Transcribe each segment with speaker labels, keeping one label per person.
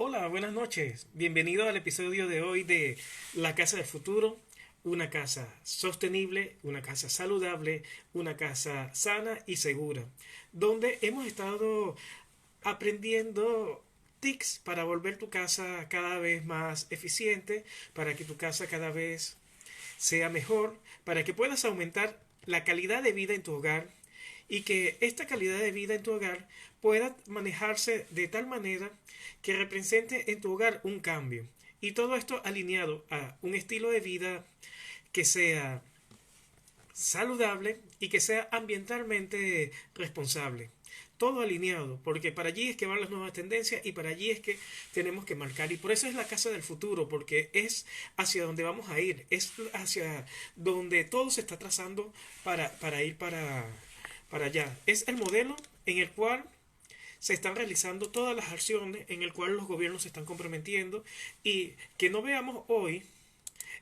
Speaker 1: Hola, buenas noches. Bienvenido al episodio de hoy de La Casa del Futuro, una casa sostenible, una casa saludable, una casa sana y segura, donde hemos estado aprendiendo tips para volver tu casa cada vez más eficiente, para que tu casa cada vez sea mejor, para que puedas aumentar la calidad de vida en tu hogar y que esta calidad de vida en tu hogar pueda manejarse de tal manera que represente en tu hogar un cambio. Y todo esto alineado a un estilo de vida que sea saludable y que sea ambientalmente responsable. Todo alineado, porque para allí es que van las nuevas tendencias y para allí es que tenemos que marcar. Y por eso es la casa del futuro, porque es hacia donde vamos a ir, es hacia donde todo se está trazando para ir para allá. Es el modelo en el cual se están realizando todas las acciones, en el cual los gobiernos se están comprometiendo y que no veamos hoy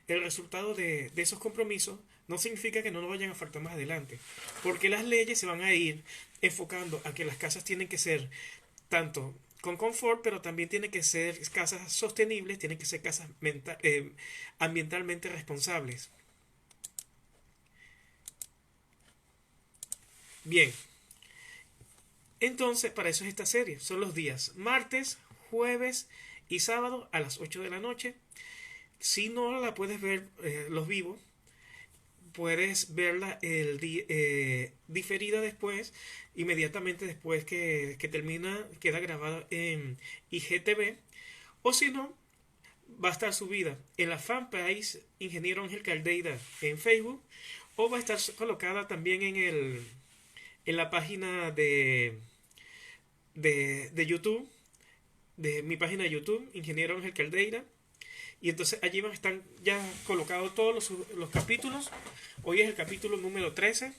Speaker 1: el resultado de esos compromisos no significa que no nos vayan a faltar más adelante, porque las leyes se van a ir enfocando a que las casas tienen que ser tanto con confort, pero también tienen que ser casas sostenibles, tienen que ser casas ambientalmente responsables. Bien, entonces para eso es esta serie. Son los días martes, jueves y sábado a las 8 de la noche. Si no la puedes ver los vivos, puedes verla diferida después, inmediatamente después que termina, queda grabada en IGTV, o si no, va a estar subida en la fanpage Ingeniero Ángel Caldeira en Facebook, o va a estar colocada también en la página de YouTube, de mi página de YouTube, Ingeniero Ángel Caldeira. Y entonces allí van a estar ya colocados todos los capítulos. Hoy es el capítulo número 13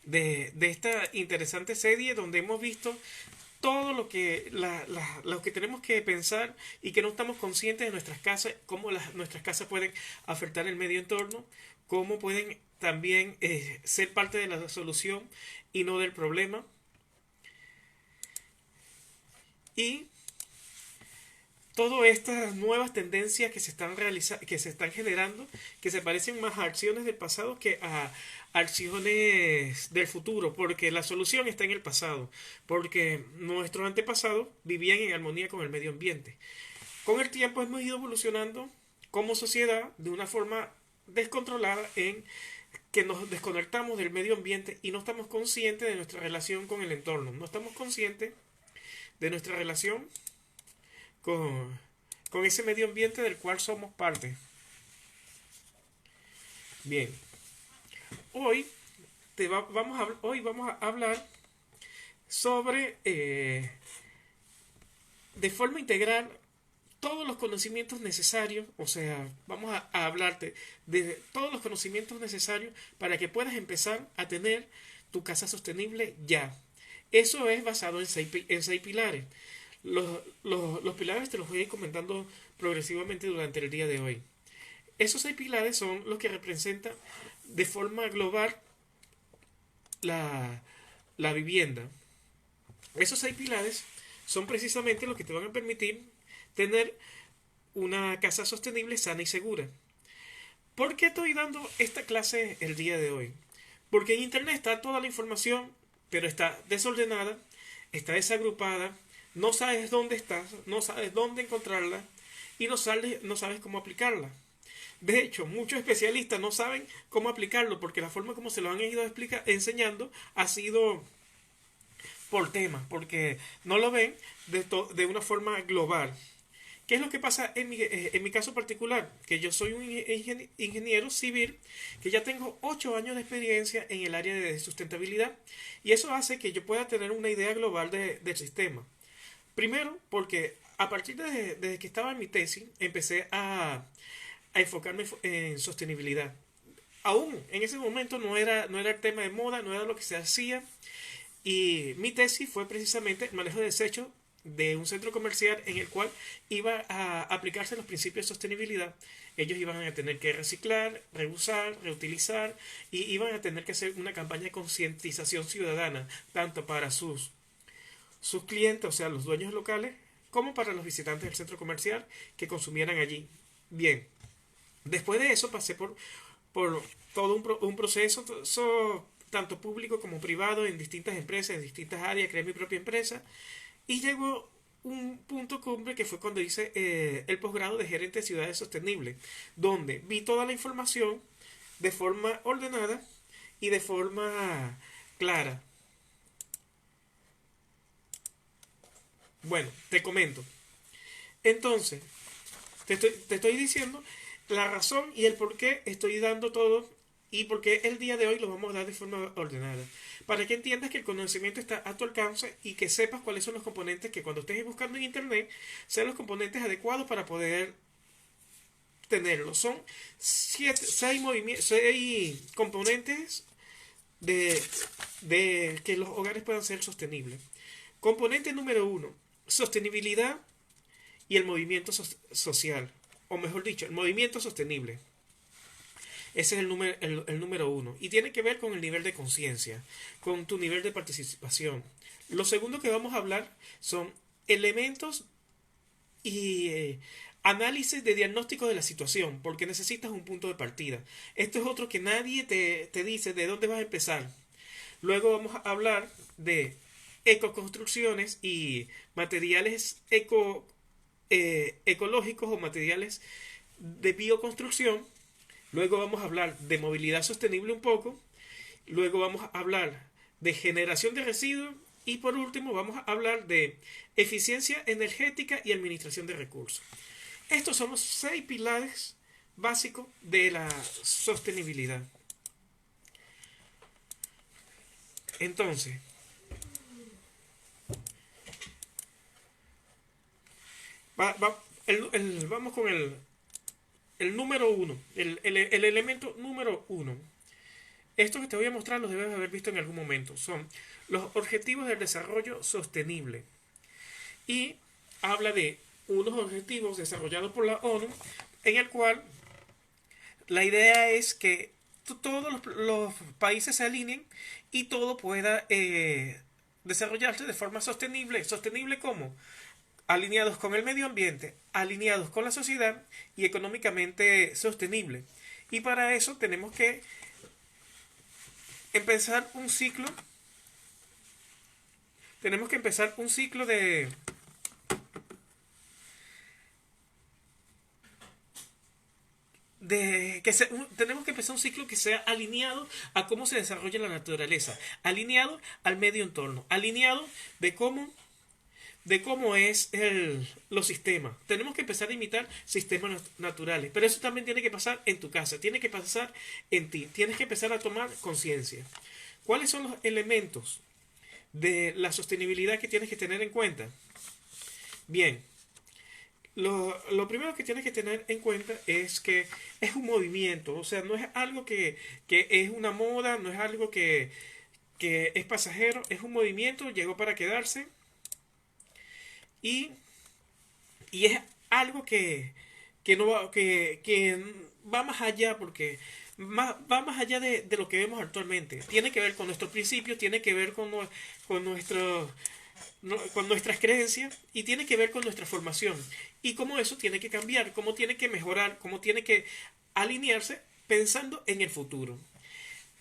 Speaker 1: de esta interesante serie donde hemos visto todo lo que tenemos que pensar y que no estamos conscientes de nuestras casas, cómo nuestras casas pueden afectar el medio entorno, cómo pueden también ser parte de la solución y no del problema. Y todas estas nuevas tendencias que se están que se están generando, que se parecen más a acciones del pasado que a acciones del futuro, porque la solución está en el pasado, porque nuestros antepasados vivían en armonía con el medio ambiente. Con el tiempo hemos ido evolucionando como sociedad de una forma descontrolada en que nos desconectamos del medio ambiente y no estamos conscientes de nuestra relación con el entorno, no estamos conscientes de nuestra relación con, con ese medio ambiente del cual somos parte. Bien, hoy, hoy vamos a hablar sobre, de forma integral, todos los conocimientos necesarios, o sea, vamos a hablarte de todos los conocimientos necesarios para que puedas empezar a tener tu casa sostenible ya. Eso es basado en seis pilares. Los pilares te los voy a ir comentando progresivamente durante el día de hoy. Esos seis pilares son los que representan de forma global la, la vivienda. Esos seis pilares son precisamente los que te van a permitir tener una casa sostenible, sana y segura. ¿Por qué estoy dando esta clase el día de hoy? Porque en Internet está toda la información, pero está desordenada, está desagrupada, no sabes dónde está, no sabes dónde encontrarla y no sabes cómo aplicarla. De hecho, muchos especialistas no saben cómo aplicarlo porque la forma como se lo han ido enseñando ha sido por temas, porque no lo ven de una forma global. ¿Qué es lo que pasa en mi caso particular? Que yo soy un ingeniero civil, que ya tengo 8 años de experiencia en el área de sustentabilidad y eso hace que yo pueda tener una idea global del sistema. Primero, porque a partir desde que estaba en mi tesis, empecé a enfocarme en sostenibilidad. Aún en ese momento no era el tema de moda, no era lo que se hacía. Y mi tesis fue precisamente el manejo de desechos de un centro comercial en el cual iba a aplicarse los principios de sostenibilidad. Ellos iban a tener que reciclar, reusar, reutilizar y iban a tener que hacer una campaña de concientización ciudadana, tanto para sus clientes, o sea, los dueños locales, como para los visitantes del centro comercial que consumieran allí. Bien, después de eso pasé por todo un proceso, tanto público como privado, en distintas empresas, en distintas áreas, creé mi propia empresa y llegó un punto cumbre que fue cuando hice el posgrado de gerente de ciudades sostenibles, donde vi toda la información de forma ordenada y de forma clara. Bueno, te comento. Entonces, te estoy diciendo la razón y el por qué estoy dando todo y por qué el día de hoy lo vamos a dar de forma ordenada. Para que entiendas que el conocimiento está a tu alcance y que sepas cuáles son los componentes que cuando estés buscando en internet sean los componentes adecuados para poder tenerlo. Son seis componentes de, de que los hogares puedan ser sostenibles. Componente número uno, sostenibilidad y el movimiento social, o mejor dicho, el movimiento sostenible. Ese es el número uno. Y tiene que ver con el nivel de conciencia, con tu nivel de participación. Lo segundo que vamos a hablar son elementos y análisis de diagnóstico de la situación, porque necesitas un punto de partida. Esto es otro que nadie te dice de dónde vas a empezar. Luego vamos a hablar de ecoconstrucciones y materiales ecológicos o materiales de bioconstrucción. Luego vamos a hablar de movilidad sostenible un poco. Luego vamos a hablar de generación de residuos. Y por último vamos a hablar de eficiencia energética y administración de recursos. Estos son los 6 pilares básicos de la sostenibilidad. Entonces, vamos con el número uno, el elemento número uno. Esto que te voy a mostrar los debes haber visto en algún momento. Son los objetivos del desarrollo sostenible. Y habla de unos objetivos desarrollados por la ONU, en el cual la idea es que todos los países se alineen y todo pueda desarrollarse de forma sostenible. ¿Sostenible cómo? Alineados con el medio ambiente, alineados con la sociedad y económicamente sostenible. Y para eso tenemos que empezar un ciclo. Tenemos que empezar un ciclo tenemos que empezar un ciclo que sea alineado a cómo se desarrolla la naturaleza, alineado al medio entorno, alineado de cómo es los sistemas. Tenemos que empezar a imitar sistemas naturales, pero eso también tiene que pasar en tu casa, tiene que pasar en ti, tienes que empezar a tomar conciencia. ¿Cuáles son los elementos de la sostenibilidad que tienes que tener en cuenta? Bien, lo primero que tienes que tener en cuenta es que es un movimiento, o sea, no es algo que es una moda, no es algo que es pasajero, es un movimiento, llegó para quedarse y, y es algo que no va, que va más allá porque va más allá de lo que vemos actualmente. Tiene que ver con nuestros principios, tiene que ver con nuestro con nuestras creencias y tiene que ver con nuestra formación y cómo eso tiene que cambiar, cómo tiene que mejorar, cómo tiene que alinearse pensando en el futuro.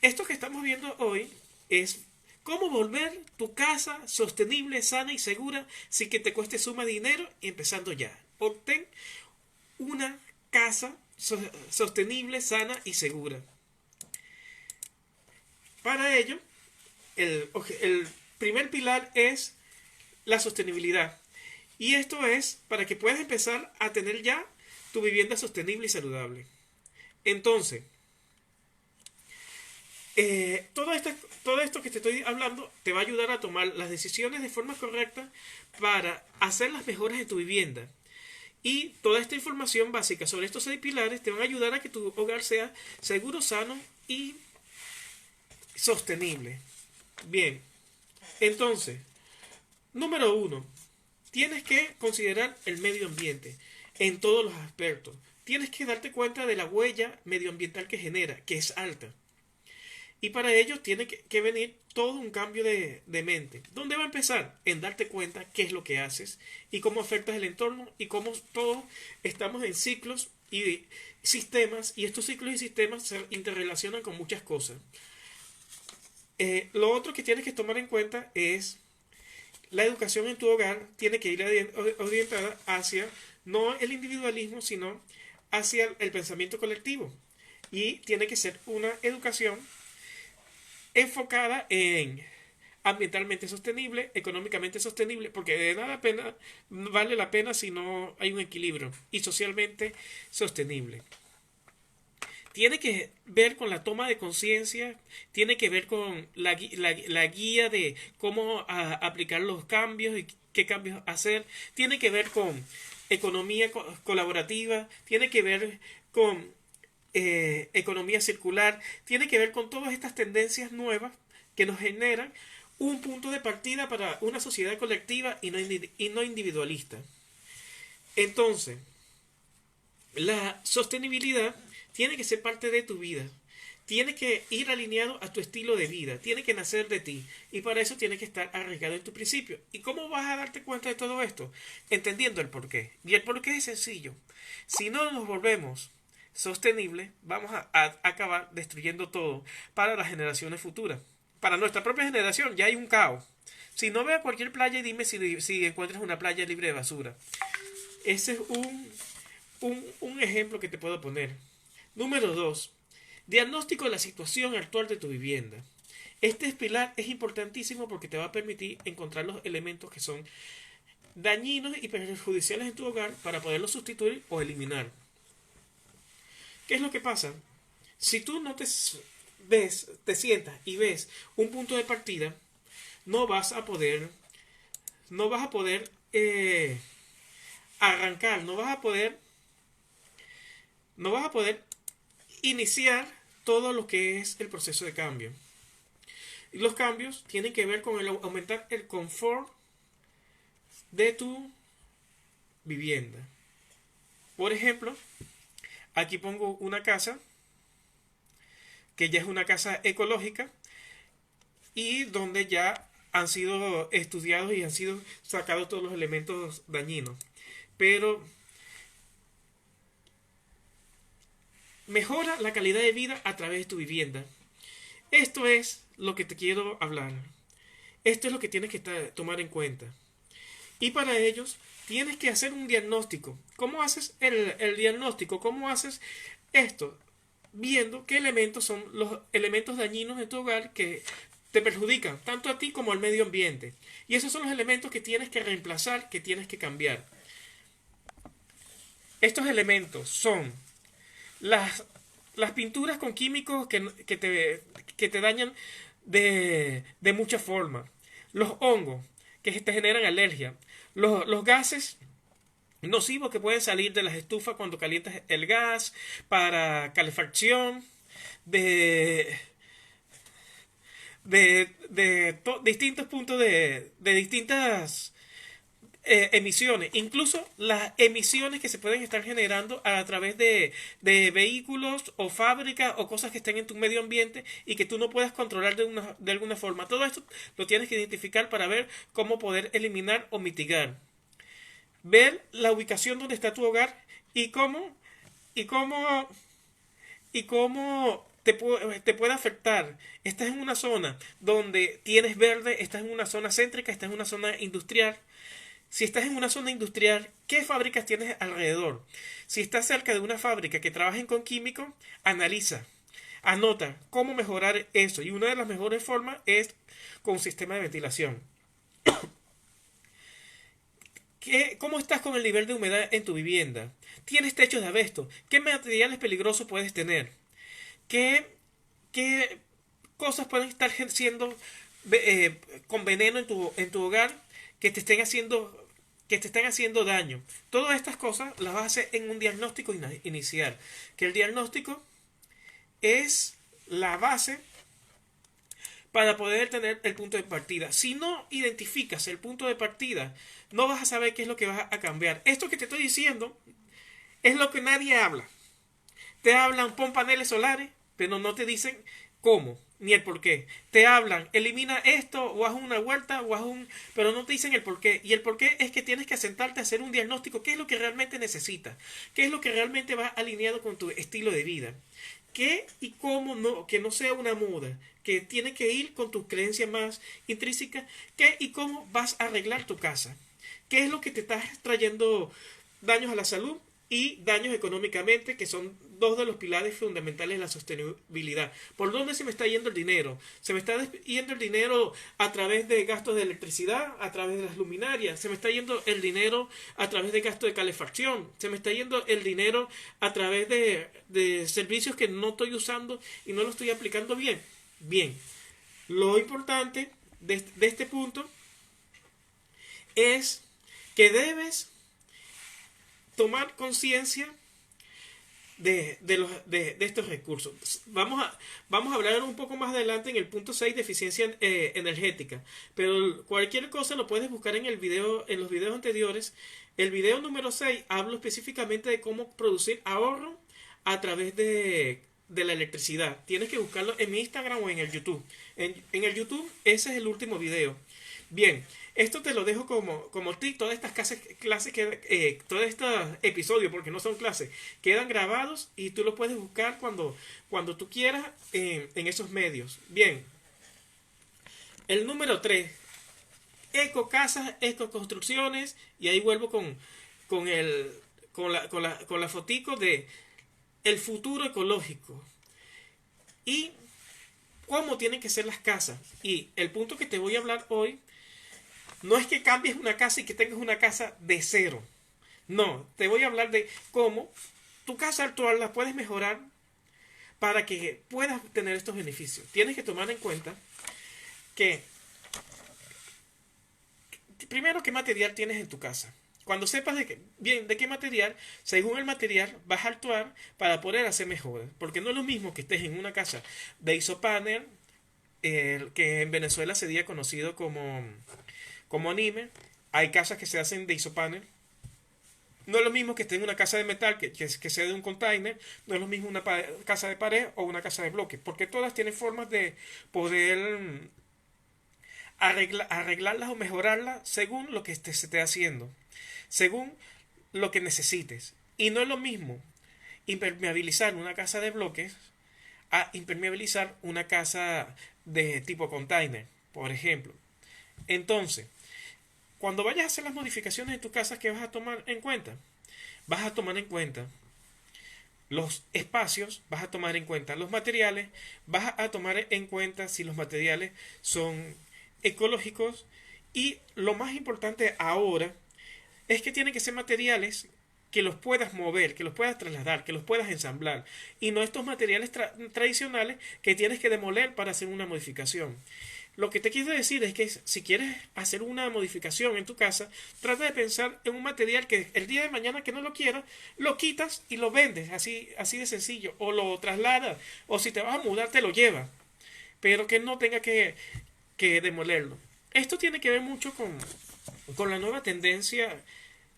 Speaker 1: Esto que estamos viendo hoy es cómo volver tu casa sostenible, sana y segura sin que te cueste suma de dinero y empezando ya. Obtén una casa sostenible, sana y segura. Para ello, el primer pilar es la sostenibilidad. Y esto es para que puedas empezar a tener ya tu vivienda sostenible y saludable. Entonces, todo esto que te estoy hablando te va a ayudar a tomar las decisiones de forma correcta para hacer las mejoras de tu vivienda. Y toda esta información básica sobre estos 6 pilares te van a ayudar a que tu hogar sea seguro, sano y sostenible. Bien, entonces, número 1, tienes que considerar el medio ambiente en todos los aspectos. Tienes que darte cuenta de la huella medioambiental que genera, que es alta. Y para ello tiene que venir todo un cambio de mente. ¿Dónde va a empezar? En darte cuenta qué es lo que haces y cómo afectas el entorno y cómo todos estamos en ciclos y sistemas, y estos ciclos y sistemas se interrelacionan con muchas cosas. Lo otro que tienes que tomar en cuenta es la educación en tu hogar tiene que ir orientada hacia no el individualismo, sino hacia el pensamiento colectivo. Y tiene que ser una educación enfocada en ambientalmente sostenible, económicamente sostenible, porque de nada vale la pena si no hay un equilibrio, y socialmente sostenible. Tiene que ver con la toma de conciencia, tiene que ver con la guía de cómo aplicar los cambios y qué cambios hacer, tiene que ver con economía colaborativa, tiene que ver con economía circular, tiene que ver con todas estas tendencias nuevas que nos generan un punto de partida para una sociedad colectiva y no individualista. Entonces, la sostenibilidad tiene que ser parte de tu vida. Tiene que ir alineado a tu estilo de vida. Tiene que nacer de ti. Y para eso tiene que estar arraigado en tu principio. ¿Y cómo vas a darte cuenta de todo esto? Entendiendo el porqué. Y el porqué es sencillo. Si no nos volvemos sostenibles, vamos a acabar destruyendo todo para las generaciones futuras. Para nuestra propia generación ya hay un caos. Si no, ve a cualquier playa y dime si encuentras una playa libre de basura. Ese es un ejemplo que te puedo poner. Número 2. Diagnóstico de la situación actual de tu vivienda. Este pilar es importantísimo porque te va a permitir encontrar los elementos que son dañinos y perjudiciales en tu hogar para poderlos sustituir o eliminar. ¿Qué es lo que pasa? Si tú no te sientas y ves un punto de partida, no vas a poder arrancar, no vas a poder iniciar todo lo que es el proceso de cambio. Y los cambios tienen que ver con aumentar el confort de tu vivienda. Por ejemplo, aquí pongo una casa que ya es una casa ecológica y donde ya han sido estudiados y han sido sacados todos los elementos dañinos. Pero mejora la calidad de vida a través de tu vivienda. Esto es lo que te quiero hablar. Esto es lo que tienes que tomar en cuenta. Y para ellos tienes que hacer un diagnóstico. ¿Cómo haces el diagnóstico? ¿Cómo haces esto? Viendo qué elementos son los elementos dañinos de tu hogar que te perjudican tanto a ti como al medio ambiente. Y esos son los elementos que tienes que reemplazar, que tienes que cambiar. Estos elementos son las pinturas con químicos que te dañan de muchas formas. Los hongos que te generan alergia. Los gases nocivos que pueden salir de las estufas cuando calientas el gas para calefacción. Distintos puntos de distintas emisiones, incluso las emisiones que se pueden estar generando a través de vehículos o fábricas o cosas que estén en tu medio ambiente y que tú no puedas controlar de alguna forma. Todo esto lo tienes que identificar para ver cómo poder eliminar o mitigar. Ver la ubicación donde está tu hogar y cómo te puede afectar. Estás en una zona donde tienes verde, estás en una zona céntrica, estás en una zona industrial. Si estás en una zona industrial, ¿qué fábricas tienes alrededor? Si estás cerca de una fábrica que trabajen con químicos, analiza, anota cómo mejorar eso. Y una de las mejores formas es con un sistema de ventilación. ¿Cómo estás con el nivel de humedad en tu vivienda? ¿Tienes techos de asbesto? ¿Qué materiales peligrosos puedes tener? ¿Qué cosas pueden estar siendo con veneno en tu hogar que te estén haciendo daño? Todas estas cosas las vas a hacer en un diagnóstico inicial. Que el diagnóstico es la base para poder tener el punto de partida. Si no identificas el punto de partida, no vas a saber qué es lo que vas a cambiar. Esto que te estoy diciendo es lo que nadie habla. Te hablan, pon paneles solares, pero no te dicen cómo ni el por qué. Te hablan, elimina esto o haz una vuelta o haz un... pero no te dicen el por qué. Y el por qué es que tienes que sentarte a hacer un diagnóstico. ¿Qué es lo que realmente necesitas? ¿Qué es lo que realmente va alineado con tu estilo de vida? ¿Qué y cómo no? Que no sea una moda. Que tiene que ir con tus creencias más intrínsecas. ¿Qué y cómo vas a arreglar tu casa? ¿Qué es lo que te está trayendo daños a la salud y daños económicamente, que son dos de los pilares fundamentales de la sostenibilidad? ¿Por dónde se me está yendo el dinero? Se me está yendo el dinero a través de gastos de electricidad, a través de las luminarias. Se me está yendo el dinero a través de gastos de calefacción. Se me está yendo el dinero a través de servicios que no estoy usando y no lo estoy aplicando bien. Bien, lo importante de este punto es que debes tomar conciencia de estos recursos. Vamos a hablar un poco más adelante en el punto 6 de eficiencia energética, pero cualquier cosa lo puedes buscar en el video, en los videos anteriores. El video número 6 hablo específicamente de cómo producir ahorro a través de la electricidad. Tienes que buscarlo en mi Instagram o en el YouTube. En el YouTube ese es el último video. Bien, esto te lo dejo como tip. Todas estas clases que todos estos episodios, porque no son clases, quedan grabados y tú los puedes buscar cuando tú quieras en esos medios. Bien, el número 3, eco casas, eco construcciones, y ahí vuelvo con la fotico de el futuro ecológico y cómo tienen que ser las casas. Y el punto que te voy a hablar hoy no es que cambies una casa y que tengas una casa de cero. No, te voy a hablar de cómo tu casa actual la puedes mejorar para que puedas tener estos beneficios. Tienes que tomar en cuenta que, primero, qué material tienes en tu casa. Cuando sepas de qué material, según el material, vas a actuar para poder hacer mejoras. Porque no es lo mismo que estés en una casa de isopanel, que en Venezuela sería conocido como anime. Hay casas que se hacen de isopanel. No es lo mismo que esté en una casa de metal que sea de un container. No es lo mismo una casa de pared o una casa de bloque. Porque todas tienen formas de poder arreglarlas o mejorarlas según lo que se esté haciendo. Según lo que necesites. Y no es lo mismo impermeabilizar una casa de bloques a impermeabilizar una casa de tipo container, por ejemplo. Entonces, cuando vayas a hacer las modificaciones de tu casa, ¿qué vas a tomar en cuenta? Vas a tomar en cuenta los espacios, vas a tomar en cuenta los materiales, vas a tomar en cuenta si los materiales son ecológicos, y lo más importante ahora es que tienen que ser materiales que los puedas mover, que los puedas trasladar, que los puedas ensamblar, y no estos materiales tradicionales que tienes que demoler para hacer una modificación. Lo que te quiero decir es que si quieres hacer una modificación en tu casa, trata de pensar en un material que el día de mañana que no lo quieras, lo quitas y lo vendes, así de sencillo, o lo trasladas, o si te vas a mudar te lo llevas, pero que no tenga que demolerlo. Esto tiene que ver mucho con la nueva tendencia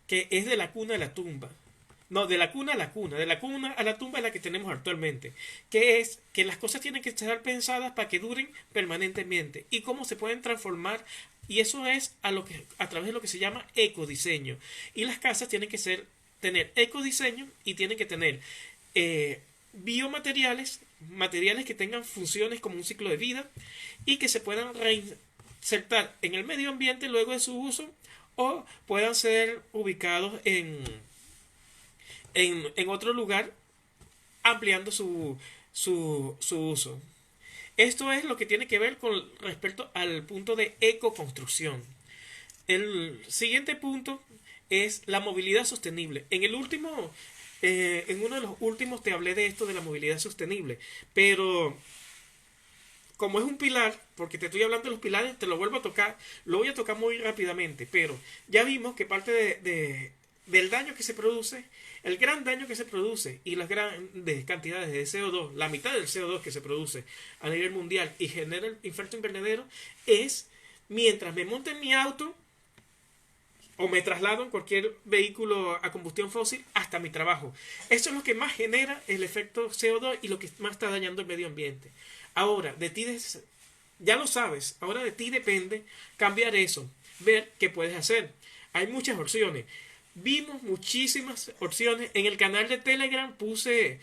Speaker 1: que es de la cuna a la tumba. No, de la cuna a la cuna. De la cuna a la tumba es la que tenemos actualmente. Que es que las cosas tienen que estar pensadas para que duren permanentemente. Y cómo se pueden transformar. Y eso es a través de lo que se llama ecodiseño. Y las casas tienen que tener ecodiseño y tienen que tener biomateriales, materiales que tengan funciones como un ciclo de vida y que se puedan reinsertar en el medio ambiente luego de su uso, o puedan ser ubicados en otro lugar, ampliando su uso. Esto es lo que tiene que ver con respecto al punto de ecoconstrucción. El siguiente punto es la movilidad sostenible. En uno de los últimos te hablé de esto de la movilidad sostenible, pero como es un pilar, porque te estoy hablando de los pilares, te lo vuelvo a tocar, lo voy a tocar muy rápidamente, pero ya vimos que parte del daño que se produce, el gran daño que se produce y las grandes cantidades de CO2, la mitad del CO2 que se produce a nivel mundial y genera el efecto invernadero, es mientras me monto en mi auto o me traslado en cualquier vehículo a combustión fósil hasta mi trabajo. Eso es lo que más genera el efecto CO2 y lo que más está dañando el medio ambiente. Ahora, ya lo sabes, ahora de ti depende cambiar eso, ver qué puedes hacer. Hay muchas opciones. Vimos muchísimas opciones. En el canal de Telegram puse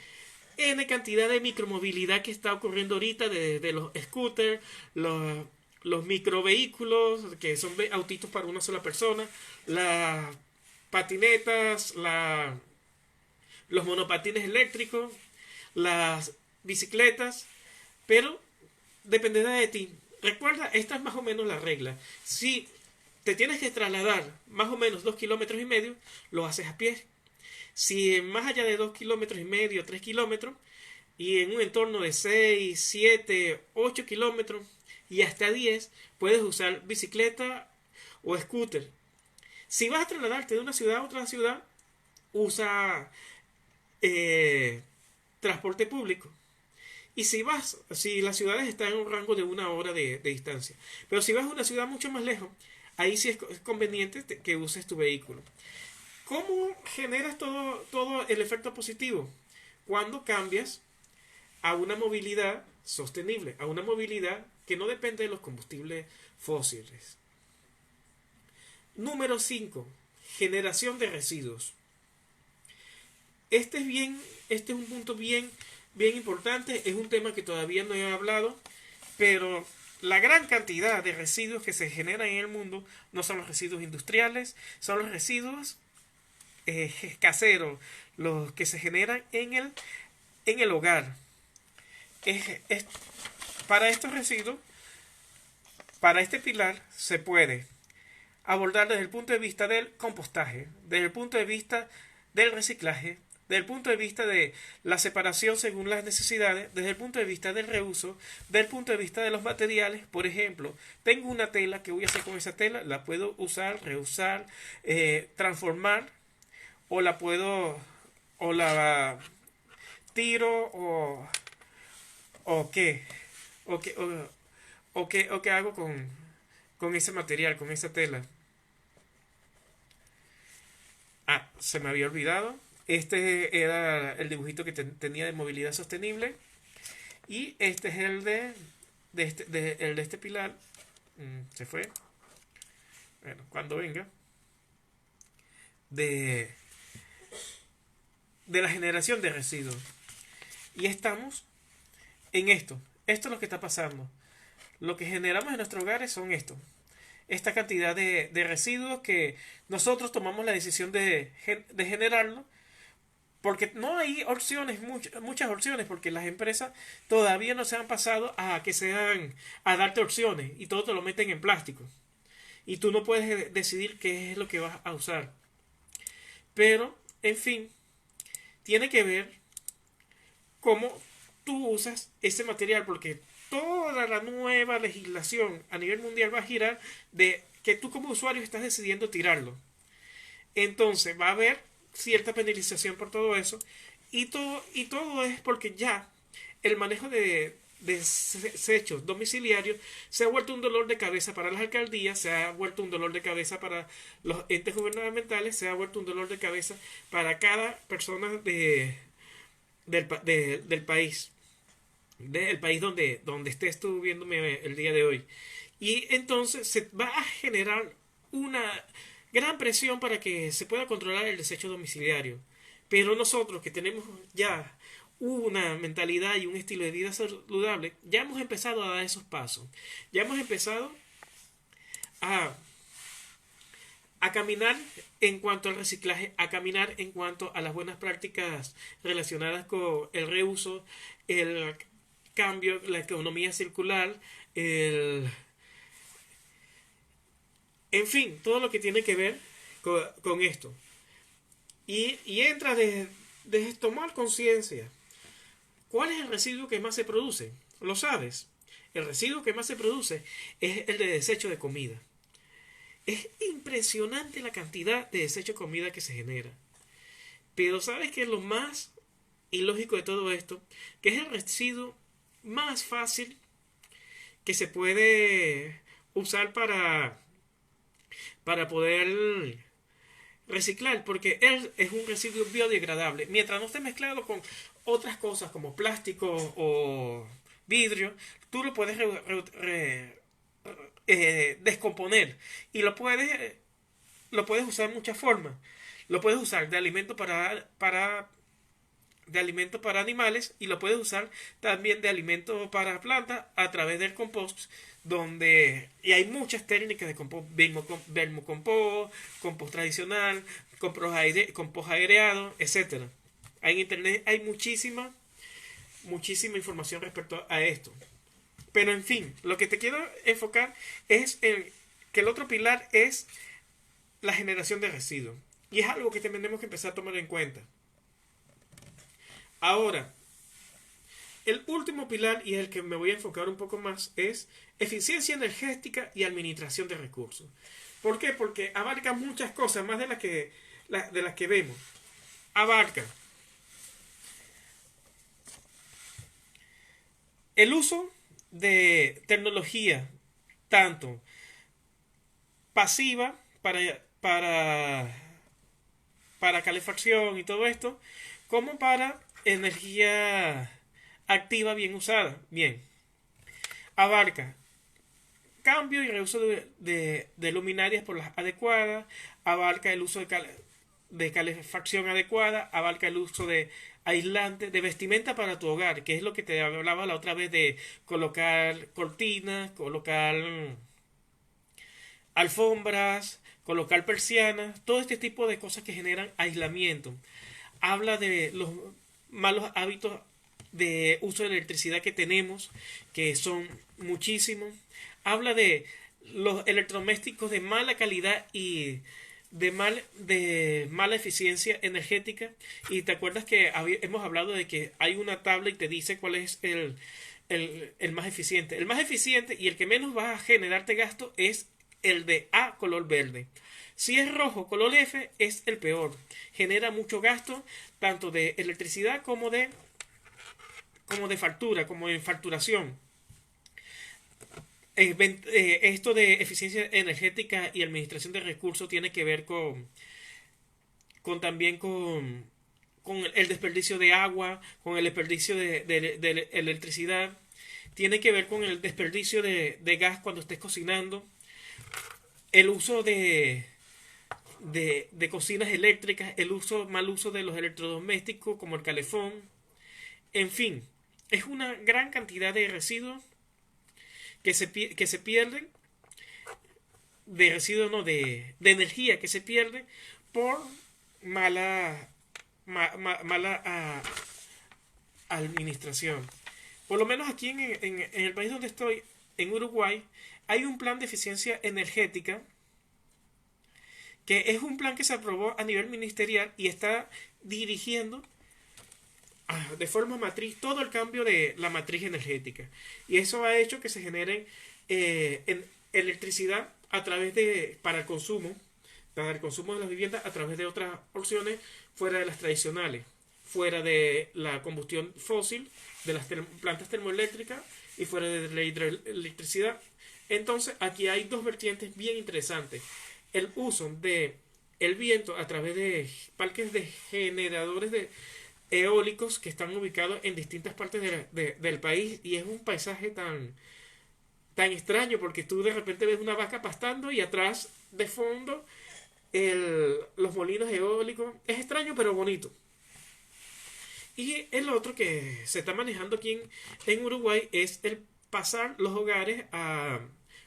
Speaker 1: N cantidad de micromovilidad que está ocurriendo ahorita, de los scooters, los microvehículos, que son autitos para una sola persona, las patinetas, los monopatines eléctricos, las bicicletas, pero dependerá de ti. Recuerda, esta es más o menos la regla. Si te tienes que trasladar más o menos 2,5 kilómetros, lo haces a pie. Si más allá de 2,5 kilómetros, 3 kilómetros, y en un entorno de 6, 7, 8 kilómetros y hasta 10, puedes usar bicicleta o scooter. Si vas a trasladarte de una ciudad a otra ciudad, usa transporte público. Y si las ciudades están en un rango de 1 hora de distancia. Pero si vas a una ciudad mucho más lejos, ahí sí es conveniente que uses tu vehículo. ¿Cómo generas todo el efecto positivo? Cuando cambias a una movilidad sostenible, a una movilidad que no depende de los combustibles fósiles. Número 5. Generación de residuos. Este es un punto bien importante, es un tema que todavía no he hablado, pero la gran cantidad de residuos que se generan en el mundo no son los residuos industriales, son los residuos caseros, los que se generan en el hogar. Para estos residuos, para este pilar, se puede abordar desde el punto de vista del compostaje, desde el punto de vista del reciclaje, desde el punto de vista de la separación según las necesidades, desde el punto de vista del reuso, desde el punto de vista de los materiales. Por ejemplo, tengo una tela, ¿qué voy a hacer con esa tela? La puedo usar, reusar, transformar, o la tiro, o qué, o qué hago con ese material, con esa tela. Ah, se me había olvidado. Este era el dibujito que tenía de movilidad sostenible. Y este es el de este pilar. Se fue. Bueno, cuando venga. De la generación de residuos. Y estamos en esto. Esto es lo que está pasando. Lo que generamos en nuestros hogares son esto. Esta cantidad de residuos que nosotros tomamos la decisión de generarlo, porque no hay opciones, muchas opciones, porque las empresas todavía no se han pasado a darte opciones, y todo te lo meten en plástico y tú no puedes decidir qué es lo que vas a usar. Pero en fin, tiene que ver cómo tú usas ese material, porque toda la nueva legislación a nivel mundial va a girar de que tú como usuario estás decidiendo tirarlo. Entonces va a haber cierta penalización por todo eso, y todo es porque ya el manejo de desechos domiciliarios se ha vuelto un dolor de cabeza para las alcaldías, se ha vuelto un dolor de cabeza para los entes gubernamentales, se ha vuelto un dolor de cabeza para cada persona del país, del país donde estés tú viéndome el día de hoy. Y entonces se va a generar una gran presión para que se pueda controlar el desecho domiciliario. Pero nosotros que tenemos ya una mentalidad y un estilo de vida saludable, ya hemos empezado a dar esos pasos. Ya hemos empezado a caminar en cuanto al reciclaje, a caminar en cuanto a las buenas prácticas relacionadas con el reuso, el cambio, la economía circular, en fin, todo lo que tiene que ver con esto. Y entra de tomar conciencia. ¿Cuál es el residuo que más se produce? ¿Lo sabes? El residuo que más se produce es el de desecho de comida. Es impresionante la cantidad de desecho de comida que se genera. Pero ¿sabes qué es lo más ilógico de todo esto? Que es el residuo más fácil que se puede usar para poder reciclar, porque él es un residuo biodegradable. Mientras no esté mezclado con otras cosas como plástico o vidrio, tú lo puedes descomponer y lo puedes usar de muchas formas. Lo puedes usar de alimento de alimento para animales y lo puedes usar también de alimento para plantas a través del compost, donde y hay muchas técnicas de compost, vermocompost, compost tradicional, compost aireado, etcétera. En internet hay muchísima información respecto a esto. Pero en fin, lo que te quiero enfocar es en que el otro pilar es la generación de residuos. Y es algo que tenemos que empezar a tomar en cuenta. Ahora, el último pilar y el que me voy a enfocar un poco más es eficiencia energética y administración de recursos. ¿Por qué? Porque abarca muchas cosas, más de las que vemos. Abarca el uso de tecnología, tanto pasiva para calefacción y todo esto, como para energía activa bien usada. Bien, abarca cambio y reuso de luminarias por las adecuadas, abarca el uso de calefacción adecuada, abarca el uso de aislante, de vestimenta para tu hogar, que es lo que te hablaba la otra vez de colocar cortinas, colocar alfombras, colocar persianas, todo este tipo de cosas que generan aislamiento. Habla de los malos hábitos de uso de electricidad que tenemos, que son muchísimos. Habla de los electrodomésticos de mala calidad y de mala eficiencia energética. Y te acuerdas que hemos hablado de que hay una tabla y te dice cuál es el más eficiente. El más eficiente y el que menos va a generarte gasto es el de A color verde. Si es rojo color F es el peor. Genera mucho gasto tanto de electricidad como de factura, como en facturación. Esto de eficiencia energética y administración de recursos tiene que ver también con el desperdicio de agua, con el desperdicio de electricidad. Tiene que ver con el desperdicio de gas cuando estés cocinando. El uso de cocinas eléctricas, mal uso de los electrodomésticos como el calefón. En fin, es una gran cantidad de residuos que se pierden, de residuos no, de energía que se pierde por mala administración. Por lo menos aquí en el país donde estoy, en Uruguay, hay un plan de eficiencia energética que es un plan que se aprobó a nivel ministerial y está dirigiendo de forma matriz todo el cambio de la matriz energética. Y eso ha hecho que se genere electricidad a través para el consumo de las viviendas a través de otras opciones fuera de las tradicionales, fuera de la combustión fósil, de las plantas termoeléctricas y fuera de la hidroelectricidad. Entonces aquí hay dos vertientes bien interesantes. El uso de el viento a través de parques de generadores eólicos que están ubicados en distintas partes del país, y es un paisaje tan extraño porque tú de repente ves una vaca pastando y atrás de fondo los molinos eólicos. Es extraño pero bonito. Y el otro que se está manejando aquí en Uruguay es el pasar los hogares a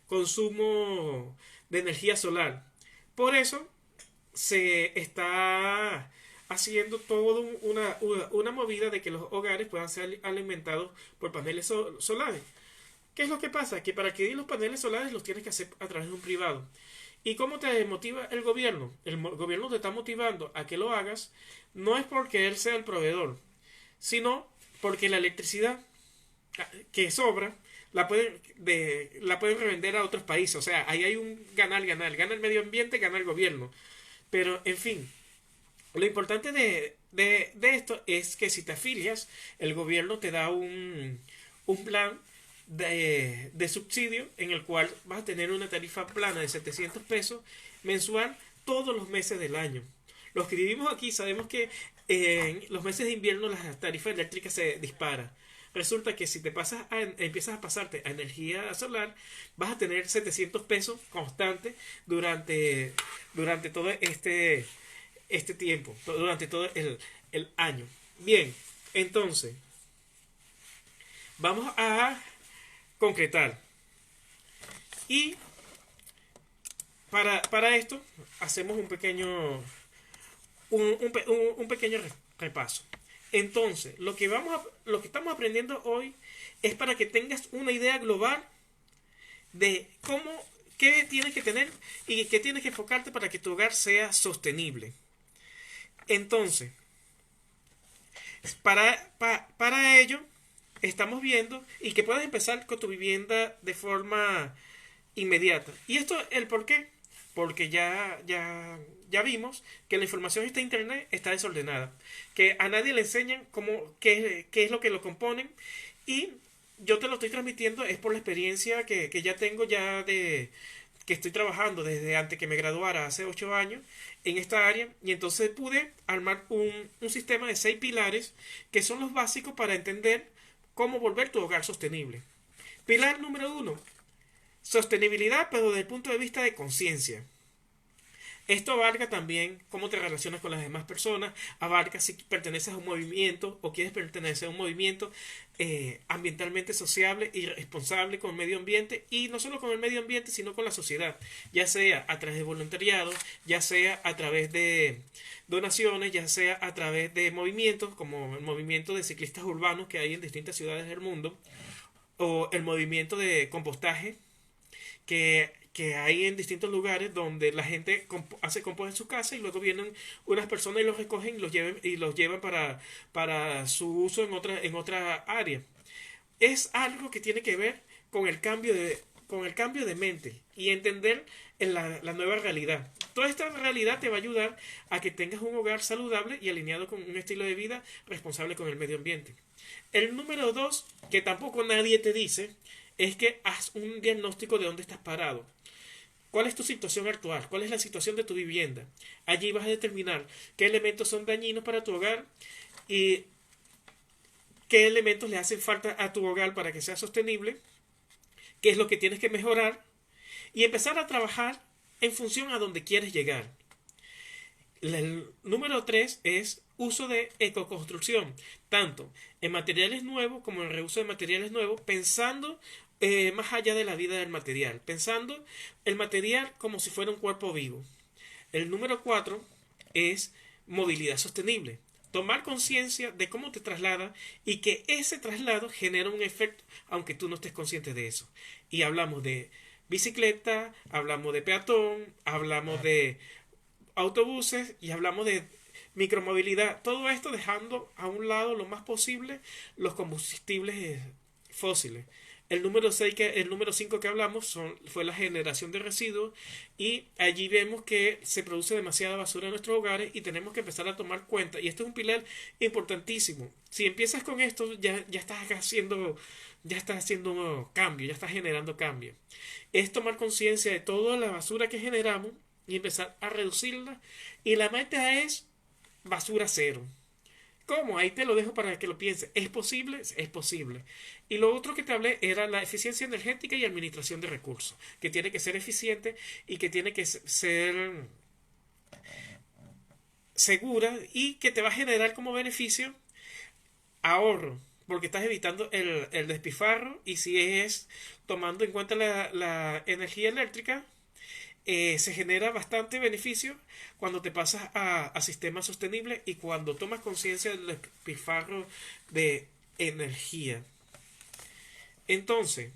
Speaker 1: consumo de energía solar. Por eso se está haciendo toda una movida de que los hogares puedan ser alimentados por paneles solares. ¿Qué es lo que pasa? Que para adquirir los paneles solares los tienes que hacer a través de un privado. ¿Y cómo te motiva el gobierno? El gobierno te está motivando a que lo hagas, no es porque él sea el proveedor, sino porque la electricidad que sobra la pueden revender a otros países. O sea, ahí hay un ganar-ganar. Gana el medio ambiente, gana el gobierno. Pero, en fin, lo importante de esto es que si te afilias, el gobierno te da un plan de subsidio en el cual vas a tener una tarifa plana de 700 pesos mensual todos los meses del año. Los que vivimos aquí sabemos que en los meses de invierno la tarifa eléctrica se dispara. resulta que si empiezas a pasarte a energía solar, vas a tener 700 pesos constantes durante todo este tiempo, durante todo el año. Bien, entonces, vamos a concretar. Y para esto hacemos un pequeño repaso. Entonces, lo que estamos aprendiendo hoy es para que tengas una idea global de qué tienes que tener y qué tienes que enfocarte para que tu hogar sea sostenible. Entonces, para ello, estamos viendo y que puedes empezar con tu vivienda de forma inmediata. ¿Y esto el por qué? Porque ya vimos que la información en internet está desordenada, que a nadie le enseñan qué es lo que lo componen, y yo te lo estoy transmitiendo es por la experiencia que ya tengo que estoy trabajando desde antes que me graduara hace 8 años en esta área, y entonces pude armar un sistema de 6 pilares que son los básicos para entender cómo volver tu hogar sostenible. Pilar número 1: sostenibilidad, pero desde el punto de vista de conciencia. Esto abarca también cómo te relacionas con las demás personas, abarca si perteneces a un movimiento o quieres pertenecer a un movimiento ambientalmente sociable y responsable con el medio ambiente, y no solo con el medio ambiente, sino con la sociedad, ya sea a través de voluntariado, ya sea a través de donaciones, ya sea a través de movimientos como el movimiento de ciclistas urbanos que hay en distintas ciudades del mundo, o el movimiento de compostaje que hay en distintos lugares donde la gente hace compost en su casa y luego vienen unas personas y los recogen y los llevan para su uso en otra área. Es algo que tiene que ver con el cambio de mente y entender la nueva realidad. Toda esta realidad te va a ayudar a que tengas un hogar saludable y alineado con un estilo de vida responsable con el medio ambiente. El número 2, que tampoco nadie te dice, es que haz un diagnóstico de dónde estás parado. ¿Cuál es tu situación actual? ¿Cuál es la situación de tu vivienda? Allí vas a determinar qué elementos son dañinos para tu hogar y qué elementos le hacen falta a tu hogar para que sea sostenible, qué es lo que tienes que mejorar, y empezar a trabajar en función a donde quieres llegar. El número 3 es uso de ecoconstrucción, tanto en materiales nuevos como en reuso de materiales nuevos, pensando más allá de la vida del material, pensando el material como si fuera un cuerpo vivo. El número 4 es movilidad sostenible. Tomar conciencia de cómo te traslada y que ese traslado genera un efecto, aunque tú no estés consciente de eso. Y hablamos de bicicleta, hablamos de peatón, hablamos de autobuses y hablamos de micromovilidad. Todo esto dejando a un lado lo más posible los combustibles fósiles. El número 5 que hablamos fue la generación de residuos, y allí vemos que se produce demasiada basura en nuestros hogares y tenemos que empezar a tomar cuenta. Y esto es un pilar importantísimo. Si empiezas con esto, ya estás haciendo cambio, ya estás generando cambio. Es tomar conciencia de toda la basura que generamos y empezar a reducirla. Y la meta es basura cero. ¿Cómo? Ahí te lo dejo para que lo pienses. ¿Es posible? Es posible. Y lo otro que te hablé era la eficiencia energética y administración de recursos, que tiene que ser eficiente y que tiene que ser segura y que te va a generar como beneficio ahorro, porque estás evitando el despilfarro, y si es tomando en cuenta la energía eléctrica, se genera bastante beneficio cuando te pasas a sistemas sostenibles y cuando tomas conciencia del despilfarro de energía. Entonces,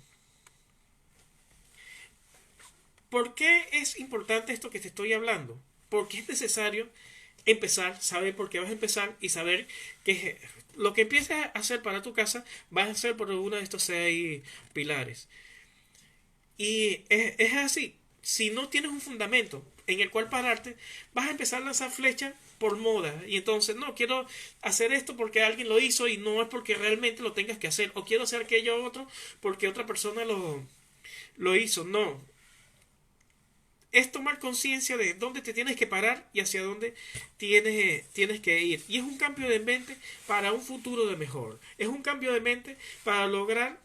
Speaker 1: ¿por qué es importante esto que te estoy hablando? Porque es necesario empezar, saber por qué vas a empezar y saber que lo que empieces a hacer para tu casa vas a hacer por uno de estos 6 pilares. Y es así. Si no tienes un fundamento en el cual pararte, vas a empezar a lanzar flechas por moda. Y entonces, no, quiero hacer esto porque alguien lo hizo y no es porque realmente lo tengas que hacer. O quiero hacer aquello otro porque otra persona lo hizo. No. es tomar conciencia de dónde te tienes que parar y hacia dónde tienes que ir. Y es un cambio de mente para un futuro de mejor. Es un cambio de mente para lograr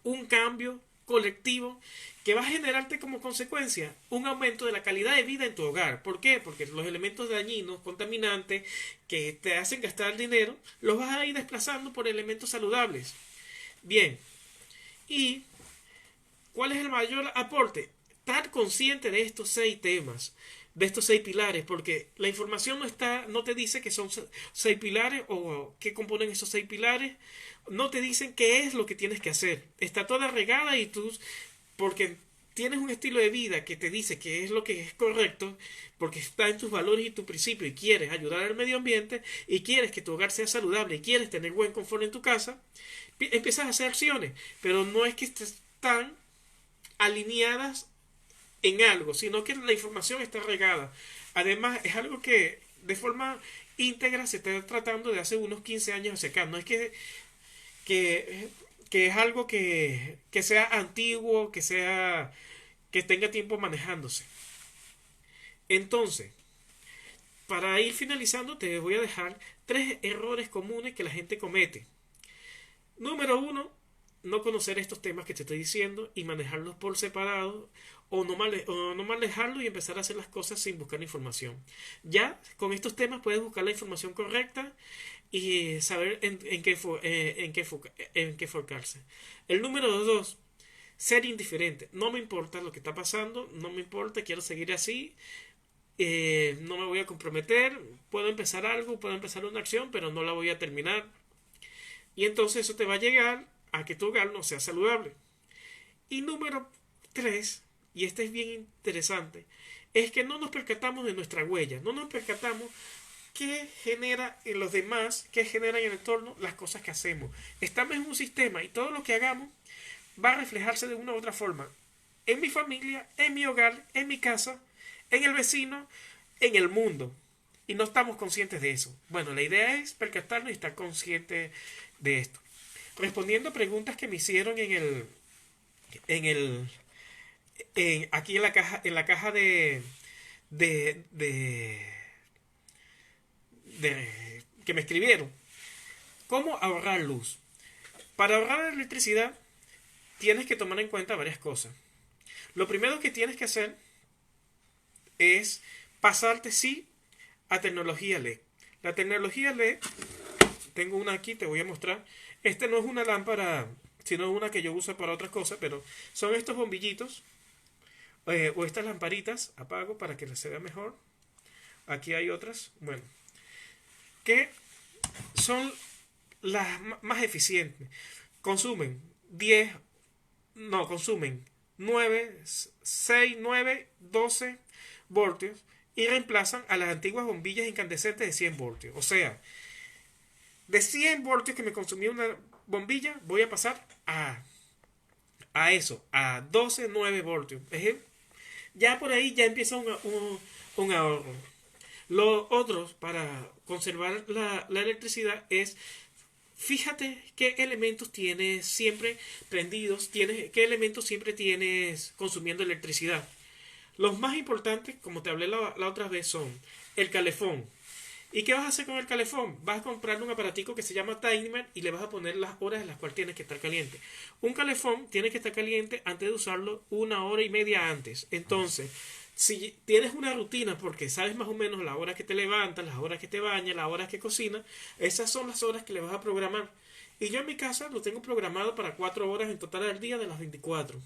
Speaker 1: un cambio colectivo que va a generarte como consecuencia un aumento de la calidad de vida en tu hogar. ¿Por qué? Porque los elementos dañinos, contaminantes, que te hacen gastar dinero, los vas a ir desplazando por elementos saludables. Bien, ¿y cuál es el mayor aporte? Estar consciente de estos 6 temas, de estos 6 pilares, porque la información no te dice que son 6 pilares o qué componen esos 6 pilares, no te dicen qué es lo que tienes que hacer. Está toda regada y tú, porque tienes un estilo de vida que te dice que es lo que es correcto, porque está en tus valores y tu principio y quieres ayudar al medio ambiente y quieres que tu hogar sea saludable y quieres tener buen confort en tu casa, empiezas a hacer acciones, pero no es que estés tan alineadas en algo, sino que la información está regada. Además, es algo que de forma íntegra se está tratando de hace unos 15 años hacia acá. No es que, que es algo que sea antiguo, que tenga tiempo manejándose. Entonces, para ir finalizando, te voy a dejar 3 errores comunes que la gente comete. Número 1, no conocer estos temas que te estoy diciendo y manejarlos por separado o no manejarlo y empezar a hacer las cosas sin buscar información. Ya con estos temas puedes buscar la información correcta y saber en qué enfocarse. El número 2, ser indiferente. No me importa lo que está pasando, no me importa, quiero seguir así, no me voy a comprometer, puedo empezar algo, puedo empezar una acción, pero no la voy a terminar. Y entonces eso te va a llegar a que tu hogar no sea saludable. Y número 3, y este es bien interesante, es que no nos percatamos de nuestra huella, no nos percatamos qué genera en los demás, qué genera en el entorno las cosas que hacemos. Estamos en un sistema y todo lo que hagamos va a reflejarse de una u otra forma. En mi familia, en mi hogar, en mi casa, en el vecino, en el mundo. Y no estamos conscientes de eso. Bueno, la idea es percatarnos y estar conscientes de esto. Respondiendo a preguntas que me hicieron aquí en la caja de, de, que me escribieron. ¿Cómo ahorrar luz? Para ahorrar electricidad tienes que tomar en cuenta varias cosas. Lo primero que tienes que hacer es pasarte sí a tecnología LED. La tecnología LED, tengo una aquí, te voy a mostrar. Esta no es una lámpara, sino una que yo uso para otras cosas, pero son estos bombillitos o estas lamparitas. Apago para que se vea mejor. Aquí hay otras, bueno, que son las más eficientes. Consumen 9, 6, 9, 12 voltios y reemplazan a las antiguas bombillas incandescentes de 100 voltios. O sea, de 100 voltios que me consumía una bombilla, voy a pasar a eso, a 12, 9 voltios. Ya por ahí ya empieza un ahorro. Lo otro para conservar la electricidad es, fíjate qué elementos tienes siempre prendidos, qué elementos siempre tienes consumiendo electricidad. Los más importantes, como te hablé la otra vez, son el calefón. ¿Y qué vas a hacer con el calefón? Vas a comprar un aparatico que se llama timer y le vas a poner las horas en las cuales tiene que estar caliente. Un calefón tiene que estar caliente antes de usarlo 1 hora y media antes. Entonces, si tienes una rutina porque sabes más o menos las horas que te levantas, las horas que te bañas, las horas que cocinas, esas son las horas que le vas a programar. Y yo en mi casa lo tengo programado para 4 horas en total al día de las 24.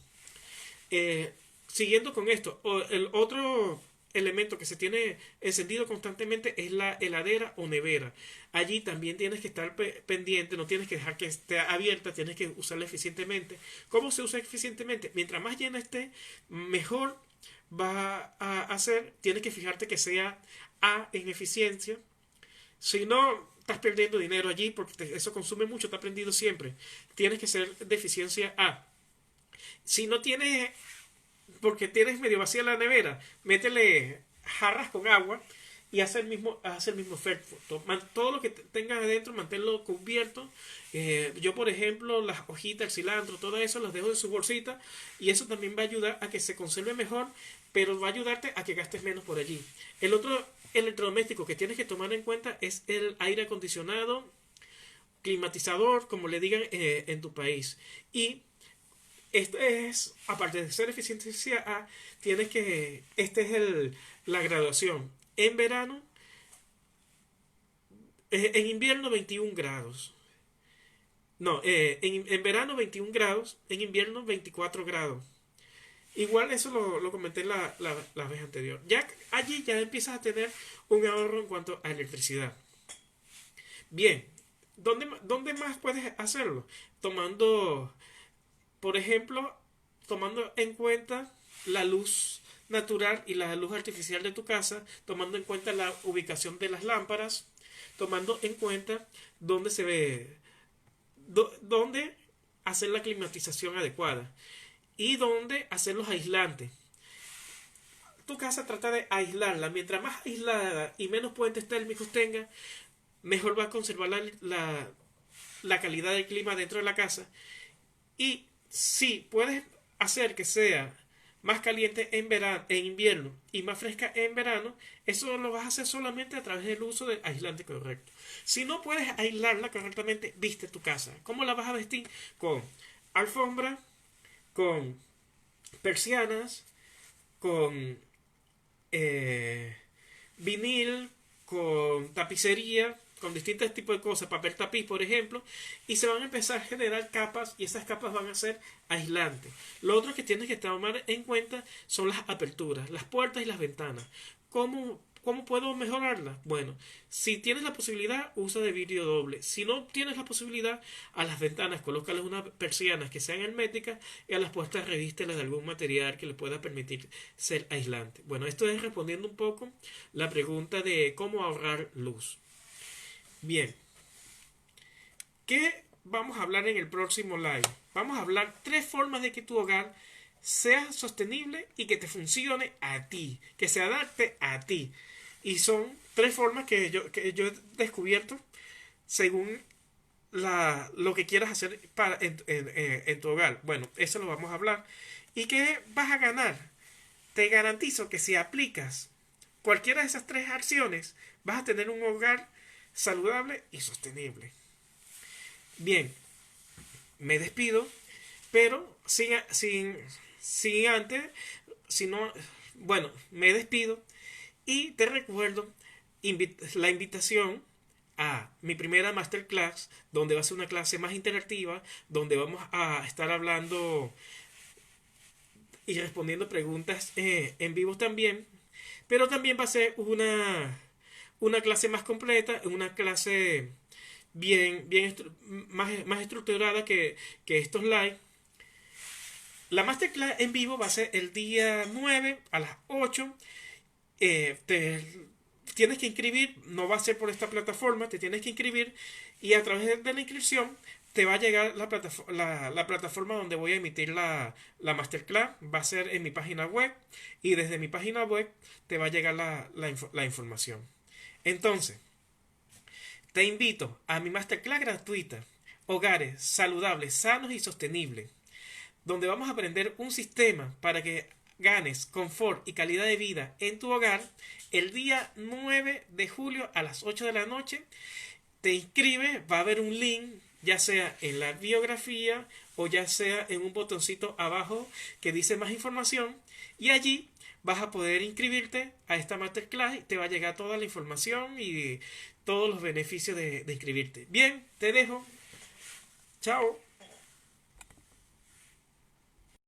Speaker 1: Siguiendo con esto, el otro elemento que se tiene encendido constantemente es la heladera o nevera. Allí también tienes que estar pendiente, no tienes que dejar que esté abierta, tienes que usarla eficientemente. ¿Cómo se usa eficientemente? Mientras más llena esté, mejor va a hacer. Tienes que fijarte que sea A en eficiencia. Si no, estás perdiendo dinero allí porque eso consume mucho, está prendido siempre. Tienes que ser de eficiencia A. Si no tienes, porque tienes medio vacía la nevera, métele jarras con agua y hace el mismo efecto. Todo lo que tengas adentro, manténlo cubierto. Yo, por ejemplo, las hojitas, el cilantro, todo eso, las dejo en su bolsita y eso también va a ayudar a que se conserve mejor pero va a ayudarte a que gastes menos por allí. El otro electrodoméstico que tienes que tomar en cuenta es el aire acondicionado, climatizador, como le digan en tu país. Y esto es, aparte de ser eficiencia A, tienes que, la graduación. En verano, en invierno 21 grados. No, en verano 21 grados, en invierno 24 grados. Igual eso lo comenté la vez anterior. Ya allí ya empiezas a tener un ahorro en cuanto a electricidad. Bien, ¿dónde más puedes hacerlo? Tomando, por ejemplo, tomando en cuenta la luz natural y la luz artificial de tu casa, tomando en cuenta la ubicación de las lámparas, tomando en cuenta dónde se ve, dónde hacer la climatización adecuada y dónde hacer los aislantes. Tu casa trata de aislarla. Mientras más aislada y menos puentes térmicos tenga, mejor va a conservar la calidad del clima dentro de la casa. Y si puedes hacer que sea más caliente en verano, en invierno y más fresca en verano, eso lo vas a hacer solamente a través del uso del aislante correcto. Si no puedes aislarla correctamente, viste tu casa. ¿Cómo la vas a vestir? Con alfombra, con persianas, con vinil, con tapicería, con distintos tipos de cosas, papel tapiz por ejemplo, y se van a empezar a generar capas y esas capas van a ser aislantes. Lo otro que tienes que tomar en cuenta son las aperturas, las puertas y las ventanas. ¿Cómo puedo mejorarlas? Bueno, si tienes la posibilidad, usa de vidrio doble. Si no tienes la posibilidad, a las ventanas colócales unas persianas que sean herméticas y a las puertas revístelas de algún material que le pueda permitir ser aislante. Bueno, esto es respondiendo un poco la pregunta de cómo ahorrar luz. Bien, ¿qué vamos a hablar en el próximo live? Vamos a hablar 3 formas de que tu hogar sea sostenible y que te funcione a ti, que se adapte a ti. Y son 3 formas que yo he descubierto según lo que quieras hacer en tu hogar. Bueno, eso lo vamos a hablar. ¿Y qué vas a ganar? Te garantizo que si aplicas cualquiera de esas 3 acciones, vas a tener un hogar saludable y sostenible. Bien, me despido, pero sin antes, si no, bueno, me despido y te recuerdo la invitación a mi primera masterclass, donde va a ser una clase más interactiva, donde vamos a estar hablando y respondiendo preguntas en vivo también, pero también va a ser una clase más completa, una clase más estructurada que estos live. La masterclass en vivo va a ser el día 9 a las 8. Tienes que inscribir, no va a ser por esta plataforma, te tienes que inscribir y a través de la inscripción te va a llegar la plataforma donde voy a emitir la masterclass. Va a ser en mi página web y desde mi página web te va a llegar la información. Entonces, te invito a mi masterclass gratuita, Hogares Saludables, Sanos y Sostenibles, donde vamos a aprender un sistema para que ganes confort y calidad de vida en tu hogar el día 9 de julio a las 8 de la noche. Te inscribes, va a haber un link, ya sea en la biografía o ya sea en un botoncito abajo que dice más información, y allí vas a poder inscribirte a esta masterclass y te va a llegar toda la información y todos los beneficios de inscribirte. Bien, te dejo. Chao.